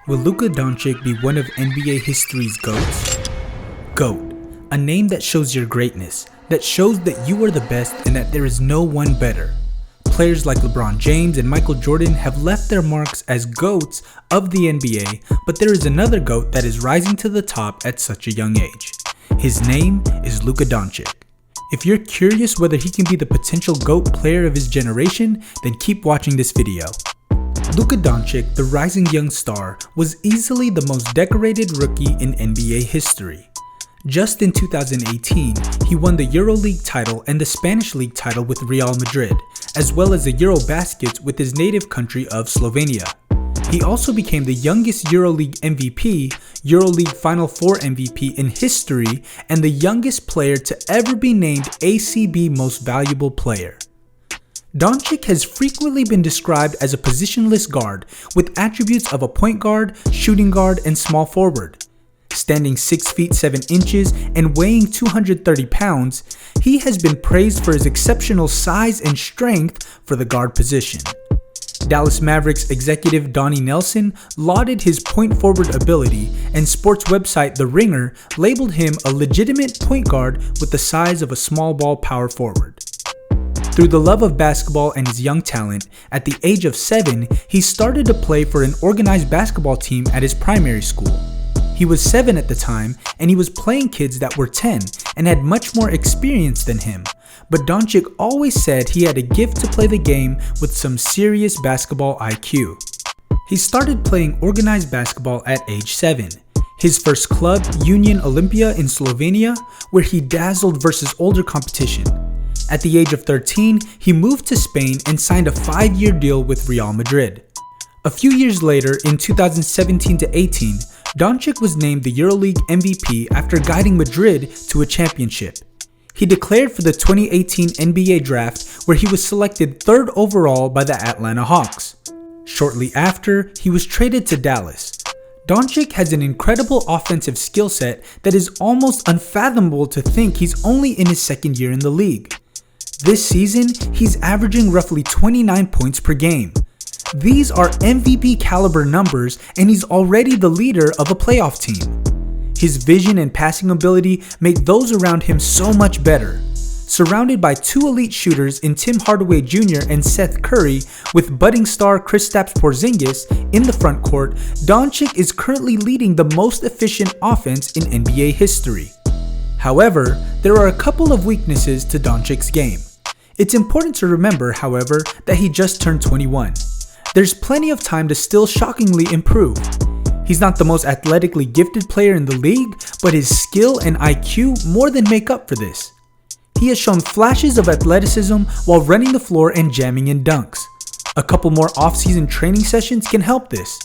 Will Luka Doncic be one of NBA history's GOATs? GOAT, a name that shows your greatness, that shows that you are the best and that there is no one better. Players like LeBron James and Michael Jordan have left their marks as GOATs of the NBA, but there is another GOAT that is rising to the top at such a young age. His name is Luka Doncic. If you're curious whether he can be the potential GOAT player of his generation, then keep watching this video. Luka Doncic, the rising young star, was easily the most decorated rookie in NBA history. Just in 2018, he won the EuroLeague title and the Spanish League title with Real Madrid, as well as the Eurobaskets with his native country of Slovenia. He also became the youngest EuroLeague MVP, EuroLeague Final Four MVP in history, and the youngest player to ever be named ACB Most Valuable Player. Doncic has frequently been described as a positionless guard with attributes of a point guard, shooting guard, and small forward. Standing 6 feet 7 inches and weighing 230 pounds, he has been praised for his exceptional size and strength for the guard position. Dallas Mavericks executive Donnie Nelson lauded his point forward ability, and sports website The Ringer labeled him a legitimate point guard with the size of a small ball power forward. Through the love of basketball and his young talent, at the age of 7, he started to play for an organized basketball team at his primary school. He was 7 at the time, and he was playing kids that were 10 and had much more experience than him. But Doncic always said he had a gift to play the game with some serious basketball IQ. He started playing organized basketball at age 7. His first club, Union Olimpija in Slovenia, where he dazzled versus older competition. At the age of 13, he moved to Spain and signed a 5-year deal with Real Madrid. A few years later, in 2017-18, Doncic was named the EuroLeague MVP after guiding Madrid to a championship. He declared for the 2018 NBA draft, where he was selected 3rd overall by the Atlanta Hawks. Shortly after, he was traded to Dallas. Doncic has an incredible offensive skill set that is almost unfathomable to think he's only in his 2nd year in the league. This season, he's averaging roughly 29 points per game. These are MVP caliber numbers, and he's already the leader of a playoff team. His vision and passing ability make those around him so much better. Surrounded by 2 elite shooters in Tim Hardaway Jr. and Seth Curry, with budding star Kristaps Porzingis in the front court, Doncic is currently leading the most efficient offense in NBA history. However, there are a couple of weaknesses to Doncic's game. It's important to remember, however, that he just turned 21. There's plenty of time to still shockingly improve. He's not the most athletically gifted player in the league, but his skill and IQ more than make up for this. He has shown flashes of athleticism while running the floor and jamming in dunks. A couple more off-season training sessions can help this.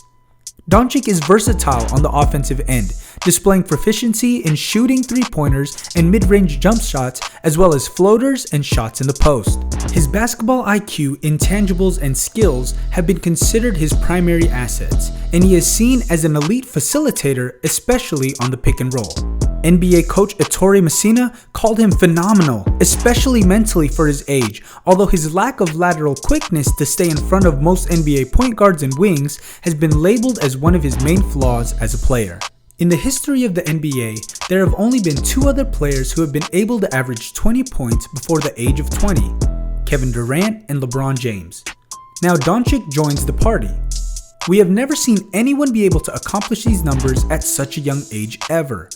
Doncic is versatile on the offensive end, displaying proficiency in shooting 3-pointers and mid-range jump shots, as well as floaters and shots in the post. His basketball IQ, intangibles, and skills have been considered his primary assets, and he is seen as an elite facilitator, especially on the pick and roll. NBA coach Ettore Messina called him phenomenal, especially mentally for his age, although his lack of lateral quickness to stay in front of most NBA point guards and wings has been labeled as one of his main flaws as a player. In the history of the NBA, there have only been 2 other players who have been able to average 20 points before the age of 20, Kevin Durant and LeBron James. Now Doncic joins the party. We have never seen anyone be able to accomplish these numbers at such a young age ever.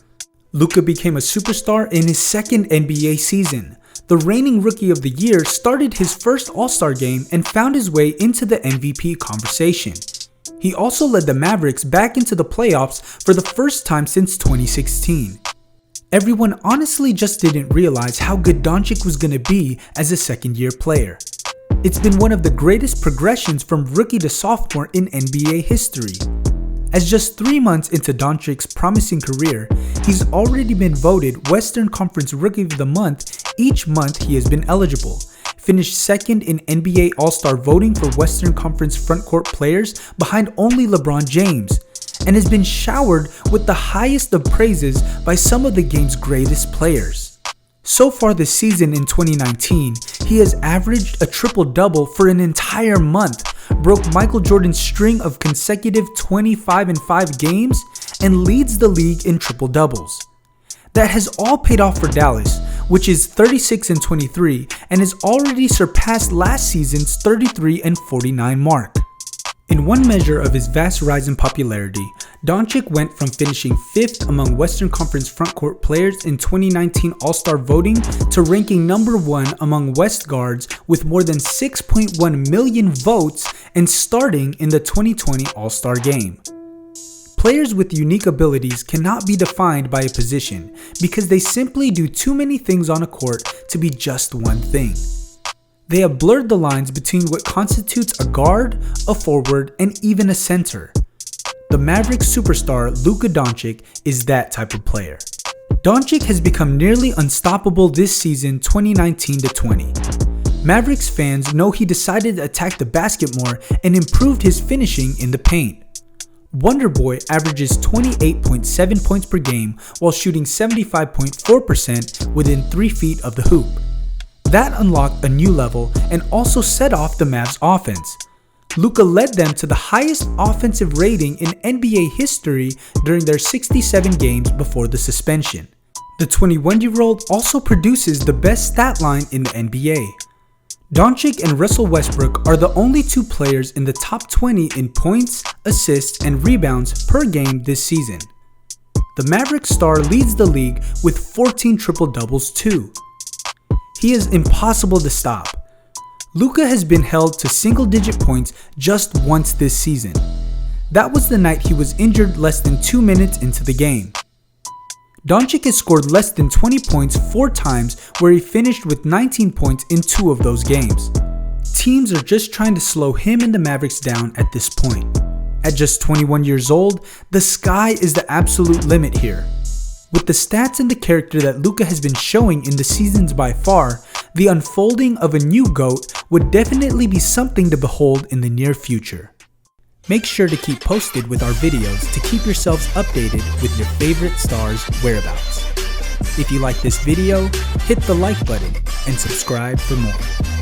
Luka became a superstar in his 2nd NBA season. The reigning Rookie of the Year started his first All-Star game and found his way into the MVP conversation. He also led the Mavericks back into the playoffs for the first time since 2016. Everyone honestly just didn't realize how good Doncic was going to be as a 2nd-year player. It's been one of the greatest progressions from rookie to sophomore in NBA history. As just 3 months into Doncic's promising career, he's already been voted Western Conference Rookie of the Month each month he has been eligible, finished 2nd in NBA All-Star voting for Western Conference frontcourt players behind only LeBron James, and has been showered with the highest of praises by some of the game's greatest players. So far this season in 2019, he has averaged a triple-double for an entire month, broke Michael Jordan's string of consecutive 25-5 games, and leads the league in triple-doubles. That has all paid off for Dallas, which is 36-23 and has already surpassed last season's 33-49 mark. In one measure of his vast rise in popularity, Doncic went from finishing 5th among Western Conference frontcourt players in 2019 All-Star voting to ranking number 1 among West guards with more than 6.1 million votes and starting in the 2020 All-Star game. Players with unique abilities cannot be defined by a position because they simply do too many things on a court to be just one thing. They have blurred the lines between what constitutes a guard, a forward, and even a center. The Mavericks superstar Luka Doncic is that type of player. Doncic has become nearly unstoppable this season 2019-20. Mavericks fans know he decided to attack the basket more and improved his finishing in the paint. Wonderboy averages 28.7 points per game while shooting 75.4% within 3 feet of the hoop. That unlocked a new level and also set off the Mavs offense. Luka led them to the highest offensive rating in NBA history during their 67 games before the suspension. The 21-year-old also produces the best stat line in the NBA. Doncic and Russell Westbrook are the only 2 players in the top 20 in points, assists, and rebounds per game this season. The Mavericks star leads the league with 14 triple-doubles too. He is impossible to stop. Luka has been held to single-digit points just once this season. That was the night he was injured less than 2 minutes into the game. Doncic has scored less than 20 points 4 times, where he finished with 19 points in 2 of those games. Teams are just trying to slow him and the Mavericks down at this point. At just 21 years old, the sky is the absolute limit here. With the stats and the character that Luka has been showing in the seasons by far, the unfolding of a new GOAT would definitely be something to behold in the near future. Make sure to keep posted with our videos to keep yourselves updated with your favorite stars' whereabouts. If you like this video, hit the like button and subscribe for more.